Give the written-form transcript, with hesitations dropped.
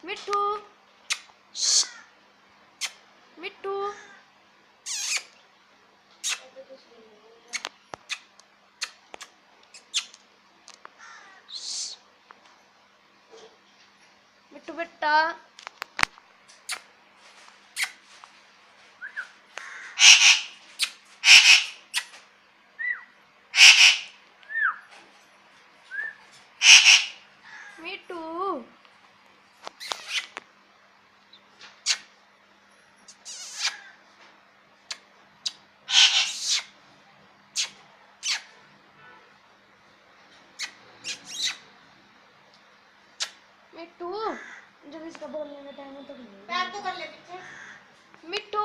मिट्टू मिट्टू मिट्टू बेटा मिट्टू मिट्टू जब इसका बोलने का टाइम है तो पैर तो कर ले पीछे। मिट्टू